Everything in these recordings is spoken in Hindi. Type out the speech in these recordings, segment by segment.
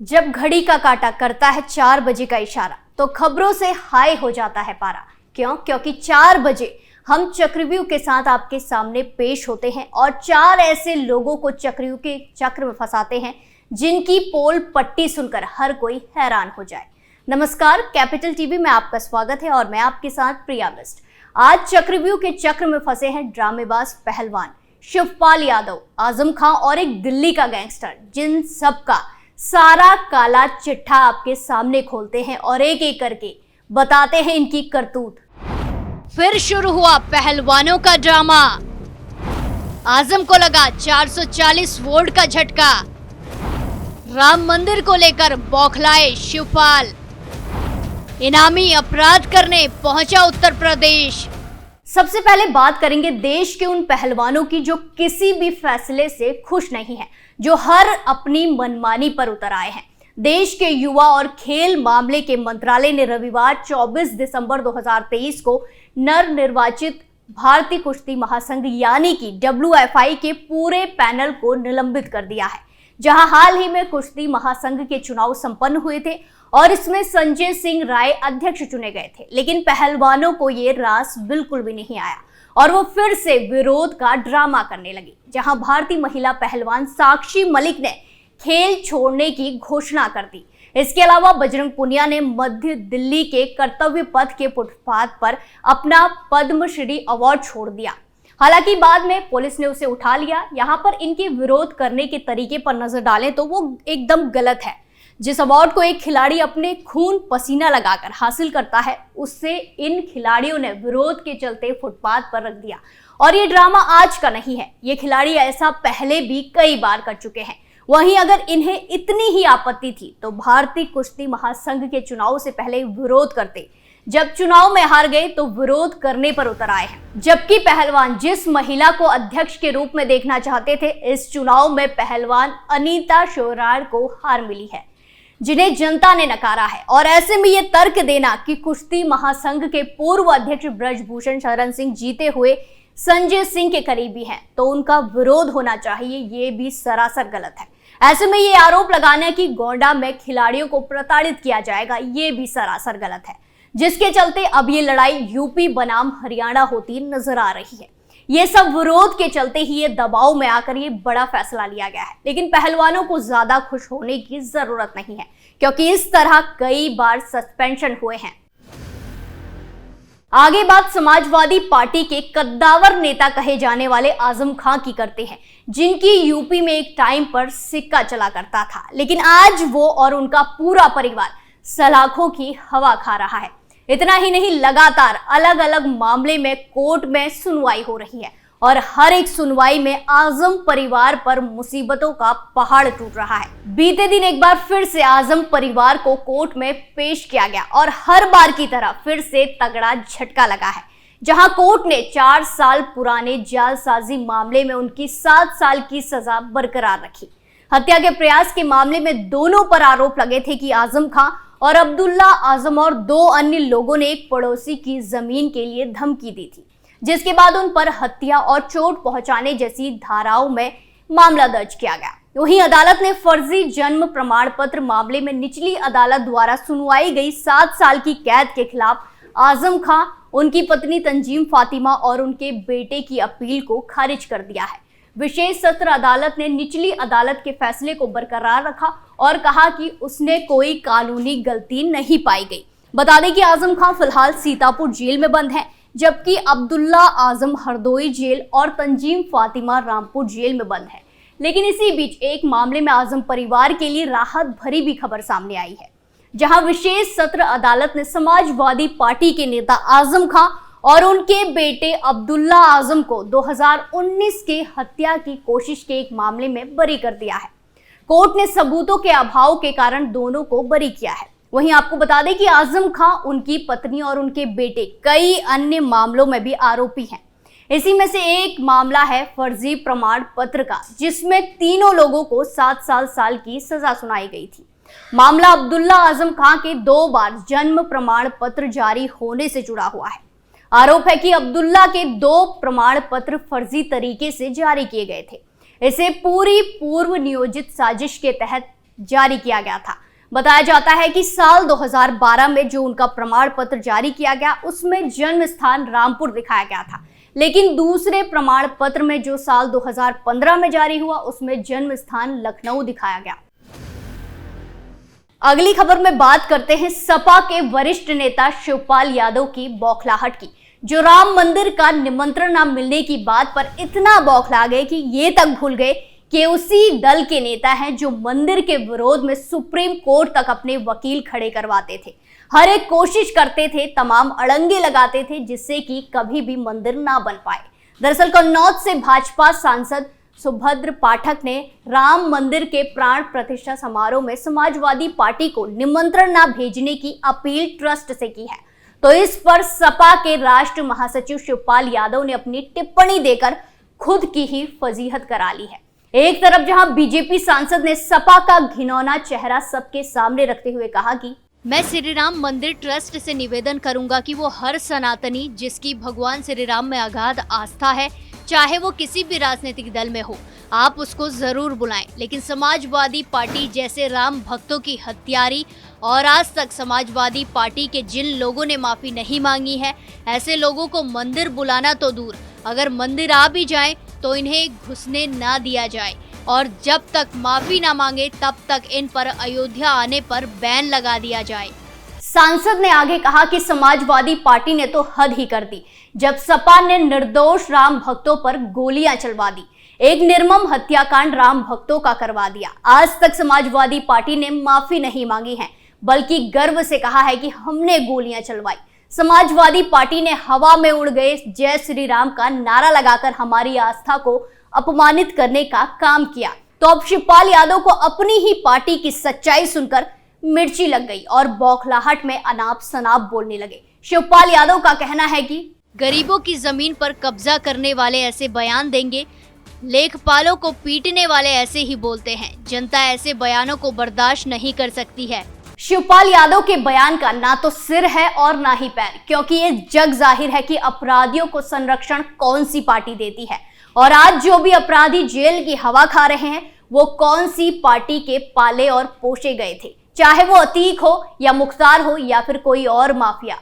जब घड़ी का काटा करता है 4 बजे का इशारा तो खबरों से हाय हो जाता है पारा। क्यों? क्योंकि 4 बजे हम चक्रव्यूह के साथ आपके सामने पेश होते हैं और 4 ऐसे लोगों को चक्रव्यूह के चक्र में फंसाते हैं जिनकी पोल पट्टी सुनकर हर कोई हैरान हो जाए। नमस्कार, कैपिटल टीवी में आपका स्वागत है और मैं आपके साथ प्रिया बिस्ट। आज चक्रव्यूह के चक्र में फंसे हैं ड्रामेबाज पहलवान शिवपाल यादव, आजम खां और एक दिल्ली का गैंगस्टर, जिन सब का सारा काला चिट्ठा आपके सामने खोलते हैं और एक एक करके बताते हैं इनकी करतूत। फिर शुरू हुआ पहलवानों का ड्रामा। आजम को लगा 440 वोल्ट का झटका। राम मंदिर को लेकर बौखलाए शिवपाल। इनामी अपराध करने पहुंचा उत्तर प्रदेश। सबसे पहले बात करेंगे देश के उन पहलवानों की जो किसी भी फैसले से खुश नहीं है, जो हर अपनी मनमानी पर उतर आए हैं। देश के युवा और खेल मामले के मंत्रालय ने रविवार 24 दिसंबर 2023 को नवनिर्वाचित भारतीय कुश्ती महासंघ यानी कि WFI के पूरे पैनल को निलंबित कर दिया है। जहां हाल ही में कुश्ती महासंघ के चुनाव संपन्न हुए थे और इसमें संजय सिंह राय अध्यक्ष चुने गए थे, लेकिन पहलवानों को ये रास बिल्कुल भी नहीं आया और वो फिर से विरोध का ड्रामा करने लगी। जहां भारतीय महिला पहलवान साक्षी मलिक ने खेल छोड़ने की घोषणा कर दी। इसके अलावा बजरंग पुनिया ने मध्य दिल्ली के कर्तव्य पथ के फुटपाथ पर अपना पद्मश्री अवार्ड छोड़ दिया। हालांकि बाद में पुलिस ने उसे उठा लिया। यहाँ पर इनके विरोध करने के तरीके पर नजर डालें तो वो एकदम गलत है। जिस अवार्ड को एक खिलाड़ी अपने खून पसीना लगाकर हासिल करता है, उससे इन खिलाड़ियों ने विरोध के चलते फुटपाथ पर रख दिया। और ये ड्रामा आज का नहीं है, ये खिलाड़ी ऐसा पहले भी कई बार कर चुके हैं। वहीं अगर इन्हें इतनी ही आपत्ति थी तो भारतीय कुश्ती महासंघ के चुनाव से पहले विरोध करते। जब चुनाव में हार गए तो विरोध करने पर उतर आए हैं। जबकि पहलवान जिस महिला को अध्यक्ष के रूप में देखना चाहते थे, इस चुनाव में पहलवान अनीता शोराड़ को हार मिली है, जिन्हें जनता ने नकारा है। और ऐसे में ये तर्क देना कि कुश्ती महासंघ के पूर्व अध्यक्ष ब्रजभूषण शरण सिंह जीते हुए संजय सिंह के करीबी हैं, तो उनका विरोध होना चाहिए, ये भी सरासर गलत है। ऐसे में ये आरोप लगाना कि गोंडा में खिलाड़ियों को प्रताड़ित किया जाएगा, ये भी सरासर गलत है, जिसके चलते अब ये लड़ाई यूपी बनाम हरियाणा होती नजर आ रही है। ये सब विरोध के चलते ही ये दबाव में आकर ये बड़ा फैसला लिया गया है। लेकिन पहलवानों को ज्यादा खुश होने की जरूरत नहीं है, क्योंकि इस तरह कई बार सस्पेंशन हुए हैं। आगे बात समाजवादी पार्टी के कद्दावर नेता कहे जाने वाले आजम खां की करते हैं, जिनकी यूपी में एक टाइम पर सिक्का चला करता था, लेकिन आज वो और उनका पूरा परिवार सलाखों की हवा खा रहा है। इतना ही नहीं, लगातार अलग अलग मामले में कोर्ट में सुनवाई हो रही है और हर एक सुनवाई में आजम परिवार पर मुसीबतों का पहाड़ टूट रहा है। बीते दिन एक बार फिर से आजम परिवार को कोर्ट में पेश किया गया और हर बार की तरह फिर से तगड़ा झटका लगा है। जहां कोर्ट ने 4 साल पुराने जालसाजी मामले में उनकी 7 साल की सजा बरकरार रखी। हत्या के प्रयास के मामले में दोनों पर आरोप लगे थे कि आजम खां और अब्दुल्ला आजम और 2 अन्य लोगों ने एक पड़ोसी की जमीन के लिए धमकी दी थी, जिसके बाद उन पर हत्या और चोट पहुंचाने जैसी धाराओं में मामला दर्ज किया गया। वहीं अदालत ने फर्जी जन्म प्रमाण पत्र मामले में निचली अदालत द्वारा सुनवाई गई 7 साल की कैद के खिलाफ आजम खां, उनकी पत्नी तंजीम फातिमा और उनके बेटे की अपील को खारिज कर दिया है। विशेष सत्र अदालत ने निचली अदालत के फैसले को बरकरार रखा और कहा कि उसने कोई कानूनी गलती नहीं पाई गई। बता दें कि आजम खां फिलहाल सीतापुर जेल में बंद हैं, जबकि अब्दुल्ला आजम हरदोई जेल और तंजीम फातिमा रामपुर जेल में बंद है। लेकिन इसी बीच एक मामले में आजम परिवार के लिए राहत भरी भी खबर सामने आई है, जहां विशेष सत्र अदालत ने समाजवादी पार्टी के नेता आजम खां और उनके बेटे अब्दुल्ला आजम को 2019 के हत्या की कोशिश के एक मामले में बरी कर दिया है। कोर्ट ने सबूतों के अभाव के कारण दोनों को बरी किया है। वहीं आपको बता दें कि आजम खां, उनकी पत्नी और उनके बेटे कई अन्य मामलों में भी आरोपी हैं। इसी में से एक मामला है फर्जी प्रमाण पत्र का, जिसमें तीनों लोगों को 7 साल की सजा सुनाई गई थी। मामला अब्दुल्ला आजम खां के 2 बार जन्म प्रमाण पत्र जारी होने से जुड़ा हुआ है। आरोप है कि अब्दुल्ला के 2 प्रमाण पत्र फर्जी तरीके से जारी किए गए थे। इसे पूरी पूर्व नियोजित साजिश के तहत जारी किया गया था। बताया जाता है कि साल 2012 में जो उनका प्रमाण पत्र जारी किया गया उसमें जन्म स्थान रामपुर दिखाया गया था, लेकिन दूसरे प्रमाण पत्र में जो साल 2015 में जारी हुआ उसमें जन्म स्थान लखनऊ दिखाया गया। अगली खबर में बात करते हैं सपा के वरिष्ठ नेता शिवपाल यादव की बौखलाहट की, जो राम मंदिर का निमंत्रण न मिलने की बात पर इतना बौखला गए कि ये तक भूल गए कि उसी दल के नेता हैं जो मंदिर के विरोध में सुप्रीम कोर्ट तक अपने वकील खड़े करवाते थे, हर एक कोशिश करते थे, तमाम अड़ंगे लगाते थे जिससे कि कभी भी मंदिर ना बन पाए। दरअसल कन्नौज से भाजपा सांसद सुभद्र पाठक ने राम मंदिर के प्राण प्रतिष्ठा समारोह में समाजवादी पार्टी को निमंत्रण न भेजने की अपील ट्रस्ट से की है। तो इस पर सपा के राष्ट्र महासचिव शिवपाल यादव ने अपनी टिप्पणी देकर खुद की ही फजीहत करा ली है। एक तरफ जहां बीजेपी सांसद ने सपा का घिनौना चेहरा सबके सामने रखते हुए कहा कि मैं श्री राम मंदिर ट्रस्ट से निवेदन करूंगा कि वो हर सनातनी जिसकी भगवान श्री राम में अगाध आस्था है, चाहे वो किसी भी राजनीतिक दल में हो, आप उसको जरूर बुलाएं, लेकिन समाजवादी पार्टी जैसे राम भक्तों की हत्यारी और आज तक समाजवादी पार्टी के जिन लोगों ने माफी नहीं मांगी है, ऐसे लोगों को मंदिर बुलाना तो दूर, अगर मंदिर आ भी जाए तो इन्हें घुसने ना दिया जाए और जब तक माफी ना मांगे तब तक इन पर अयोध्या आने पर बैन लगा दिया जाए। सांसद ने आगे कहा कि समाजवादी पार्टी ने तो हद ही कर दी जब सपा ने निर्दोष राम भक्तों पर गोलियां चलवा दी, एक निर्मम हत्याकांड राम भक्तों का करवा दिया। आज तक समाजवादी पार्टी ने माफी नहीं मांगी है, बल्कि गर्व से कहा है कि हमने गोलियां चलवाई। समाजवादी पार्टी ने हवा में उड़ गए जय श्री राम का नारा लगाकर हमारी आस्था को अपमानित करने का काम किया। तो अब शिवपाल यादव को अपनी ही पार्टी की सच्चाई सुनकर मिर्ची लग गई और बौखलाहट में अनाप शनाप बोलने लगे। शिवपाल यादव का कहना है कि गरीबों की जमीन पर कब्जा करने वाले ऐसे बयान देंगे, लेखपालों को पीटने वाले ऐसे ही बोलते हैं, जनता ऐसे बयानों को बर्दाश्त नहीं कर सकती है। शिवपाल यादव के बयान का ना तो सिर है और ना ही पैर, क्योंकि ये जग जाहिर है कि अपराधियों को संरक्षण कौन सी पार्टी देती है और आज जो भी अपराधी जेल की हवा खा रहे हैं वो कौन सी पार्टी के पाले और पोषे गए थे, चाहे वो अतीक हो या मुख्तार हो या फिर कोई और माफिया।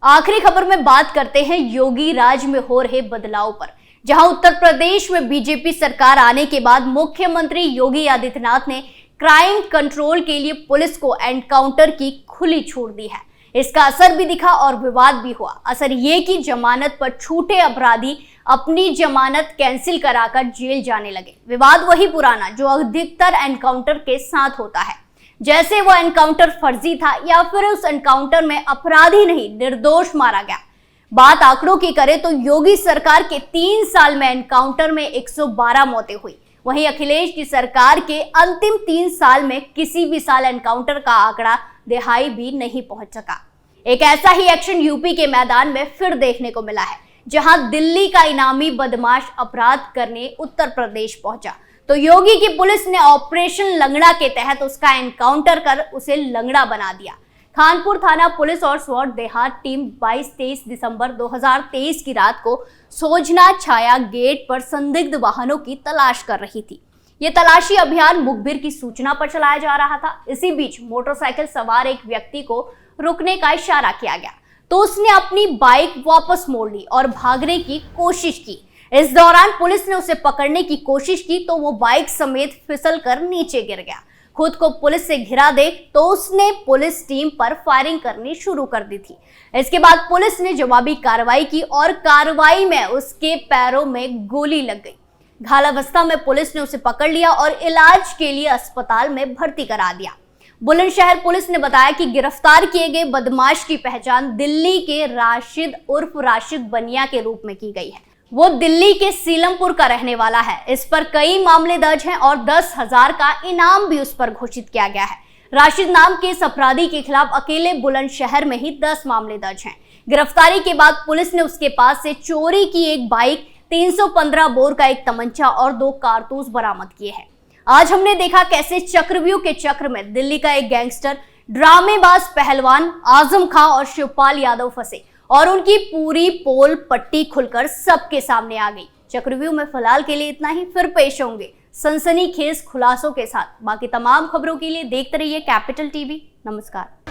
आखिरी खबर में बात करते हैं योगी राज में हो रहे बदलाव पर, जहां उत्तर प्रदेश में बीजेपी सरकार आने के बाद मुख्यमंत्री योगी आदित्यनाथ ने क्राइम कंट्रोल के लिए पुलिस को एनकाउंटर की खुली छूट दी है। इसका असर भी दिखा और विवाद भी हुआ। असर ये कि जमानत पर छूटे अपराधी अपनी जमानत कैंसिल कराकर जेल जाने लगे। विवाद वही पुराना जो अधिकतर एनकाउंटर के साथ होता है, जैसे वो एनकाउंटर फर्जी था या फिर उस एनकाउंटर में अपराधी नहीं निर्दोष मारा गया। बात आंकड़ों की करें तो योगी सरकार के 3 साल में एनकाउंटर में 112 मौतें हुई, वहीं अखिलेश की सरकार के अंतिम 3 साल में किसी भी साल एनकाउंटर का आंकड़ा दिहाई भी नहीं पहुंच सका। एक ऐसा ही एक्शन यूपी के मैदान में फिर देखने को मिला है, जहां दिल्ली का इनामी बदमाश अपराध करने उत्तर प्रदेश पहुंचा तो योगी की पुलिस ने ऑपरेशन लंगड़ा के तहत उसका एनकाउंटर कर उसे लंगड़ा बना दिया। खानपुर थाना पुलिस और स्वाट देहात टीम 22-23 दिसंबर 2023 की रात को सोजना छाया गेट पर संदिग्ध वाहनों की तलाश कर रही थी। ये तलाशी अभियान मुखबिर की सूचना पर चलाया जा रहा था। इसी बीच मोटरसाइकिल सवार एक व्यक्ति को रुकने का इशारा किया गया तो उसने अपनी बाइक वापस मोड़ ली और भागने की कोशिश की। इस दौरान पुलिस ने उसे पकड़ने की कोशिश की तो वो बाइक समेत फिसल कर नीचे गिर गया। खुद को पुलिस से घिरा देख तो उसने पुलिस टीम पर फायरिंग करनी शुरू कर दी थी। इसके बाद पुलिस ने जवाबी कार्रवाई की और कार्रवाई में उसके पैरों में गोली लग गई। घायलावस्था में पुलिस ने उसे पकड़ लिया और इलाज के लिए अस्पताल में भर्ती करा दिया। बुलंदशहर पुलिस ने बताया कि गिरफ्तार किए गए बदमाश की पहचान दिल्ली के राशिद उर्फ राशिद बनिया के रूप में की गई है। वो दिल्ली के सीलमपुर का रहने वाला है। इस पर कई मामले दर्ज हैं और 10,000 का इनाम भी उस पर घोषित किया गया है। राशिद नाम के इस अपराधी के खिलाफ अकेले बुलंदशहर में ही 10 मामले दर्ज हैं। गिरफ्तारी के बाद पुलिस ने उसके पास से चोरी की एक बाइक, 315 बोर का एक तमंचा और 2 कारतूस बरामद किए हैं। आज हमने देखा कैसे चक्रव्यूह के चक्र में दिल्ली का एक गैंगस्टर, ड्रामेबाज पहलवान आजम खां और शिवपाल यादव फंसे और उनकी पूरी पोल पट्टी खुलकर सबके सामने आ गई। चक्रव्यूह में फिलहाल के लिए इतना ही, फिर पेश होंगे सनसनीखेज खुलासों के साथ। बाकी तमाम खबरों के लिए देखते रहिए कैपिटल टीवी। नमस्कार।